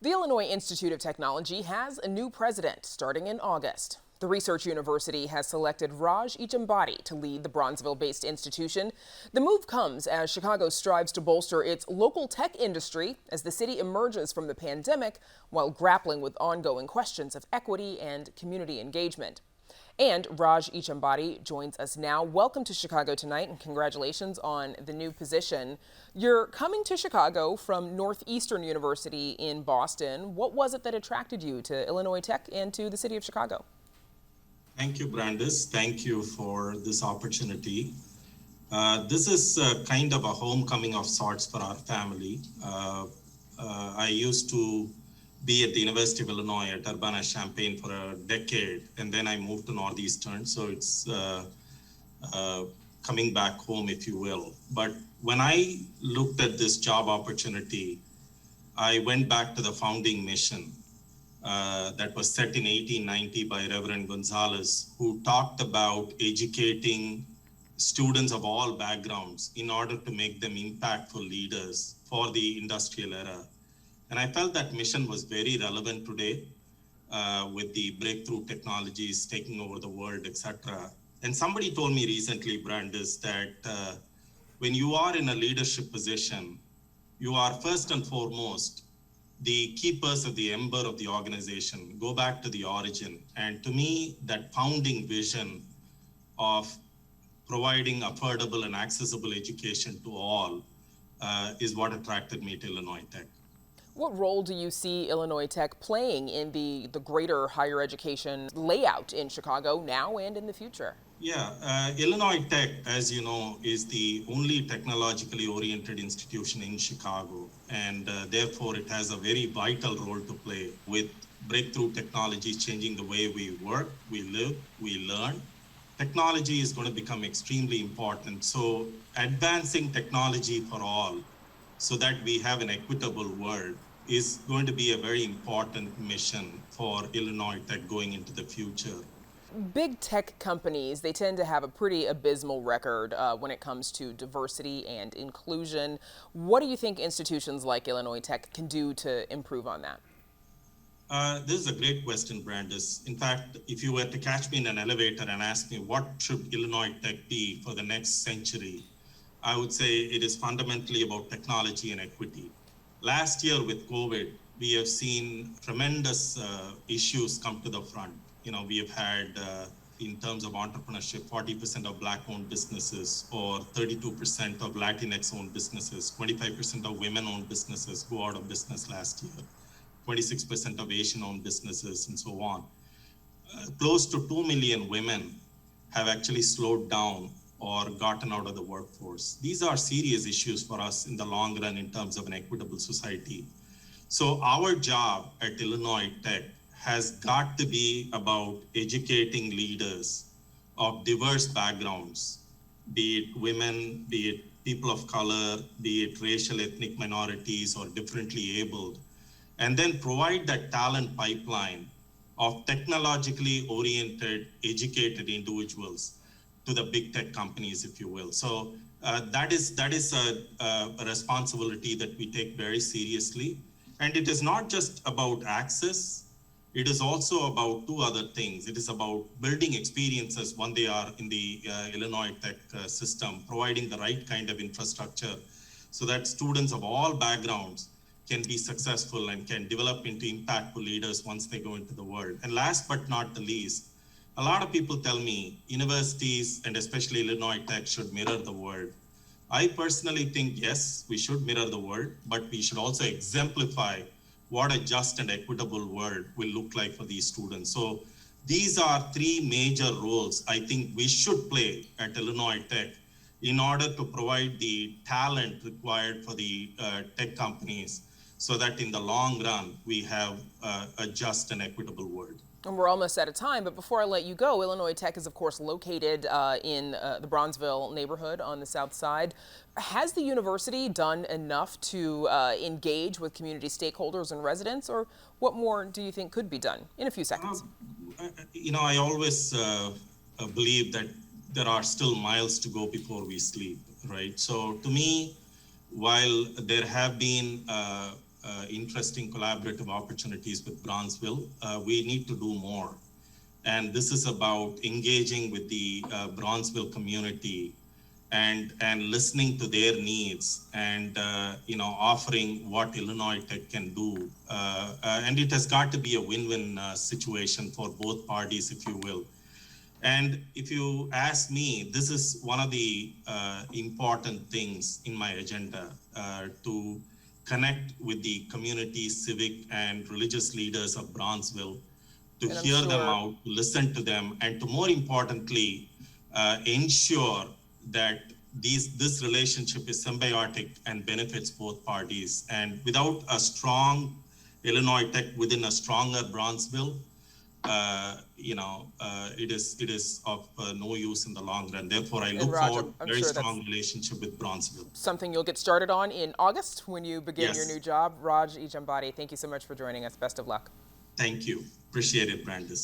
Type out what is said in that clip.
The Illinois Institute of Technology has a new president starting in August. The research university has selected Raj Echambadi to lead the Bronzeville-based institution. The move comes as Chicago strives to bolster its local tech industry as the city emerges from the pandemic while grappling with ongoing questions of equity and community engagement. And Raj Echambadi joins us now. Welcome to Chicago Tonight and congratulations on the new position. You're coming to Chicago from Northeastern University in Boston. What was it that attracted you to Illinois Tech and to the city of Chicago? Thank you, Brandis. Thank you for this opportunity. This is kind of a homecoming of sorts for our family. I used to be at the University of Illinois at Urbana-Champaign for a decade, and then I moved to Northeastern, so it's coming back home, if you will. But when I looked at this job opportunity, I went back to the founding mission that was set in 1890 by Reverend Gonzalez, who talked about educating students of all backgrounds in order to make them impactful leaders for the industrial era. And I felt that mission was very relevant today with the breakthrough technologies taking over the world, etc. And somebody told me recently, Brandis, that when you are in a leadership position, you are first and foremost the keepers of the ember of the organization. Go back to the origin. And to me, that founding vision of providing affordable and accessible education to all is what attracted me to Illinois Tech. What role do you see Illinois Tech playing in the greater higher education layout in Chicago now and in the future? Yeah, Illinois Tech, as you know, is the only technologically oriented institution in Chicago, and therefore it has a very vital role to play with breakthrough technologies changing the way we work, we live, we learn. Technology is going to become extremely important. So advancing technology for all so that we have an equitable world is going to be a very important mission for Illinois Tech going into the future. Big tech companies, they tend to have a pretty abysmal record when it comes to diversity and inclusion. What do you think institutions like Illinois Tech can do to improve on that? This is a great question, Brandis. In fact, if you were to catch me in an elevator and ask me what should Illinois Tech be for the next century, I would say it is fundamentally about technology and equity. Last year with COVID, we have seen tremendous issues come to the front. You know, we have had, in terms of entrepreneurship, 40% of Black-owned businesses or 32% of Latinx-owned businesses, 25% of women-owned businesses go out of business last year, 26% of Asian-owned businesses, and so on. Close to 2 million women have actually slowed down or gotten out of the workforce. These are serious issues for us in the long run in terms of an equitable society. So our job at Illinois Tech has got to be about educating leaders of diverse backgrounds, be it women, be it people of color, be it racial ethnic minorities or differently abled, and then provide that talent pipeline of technologically oriented, educated individuals to the big tech companies, if you will. So that is a responsibility that we take very seriously. And it is not just about access, it is also about two other things. It is about building experiences when they are in the Illinois Tech system, providing the right kind of infrastructure so that students of all backgrounds can be successful and can develop into impactful leaders once they go into the world. And last but not the least, a lot of people tell me universities and especially Illinois Tech should mirror the world. I personally think, yes, we should mirror the world, but we should also exemplify what a just and equitable world will look like for these students. So these are three major roles I think we should play at Illinois Tech in order to provide the talent required for the tech companies so that in the long run, we have a just and equitable world. And we're almost out of time, but before I let you go, Illinois Tech is, of course, located in the Bronzeville neighborhood on the south side. Has the university done enough to engage with community stakeholders and residents, or what more do you think could be done? In a few seconds. You know, I always believe that there are still miles to go before we sleep, right? So to me, while there have been interesting collaborative opportunities with Bronzeville. We need to do more. And this is about engaging with the Bronzeville community and listening to their needs and offering what Illinois Tech can do. And it has got to be a win-win situation for both parties, if you will. And if you ask me, this is one of the important things in my agenda, to connect with the community, civic, and religious leaders of Bronzeville, to hear them out, to listen to them, and to more importantly, ensure that this relationship is symbiotic and benefits both parties. And without a strong Illinois Tech within a stronger Bronzeville, it is of no use in the long run. Therefore, I look Raj, forward to I'm a very sure strong relationship with Bronzeville. Something you'll get started on in August when you begin your new job. Raj Echambadi, thank you so much for joining us. Best of luck. Thank you. Appreciate it, Brandis.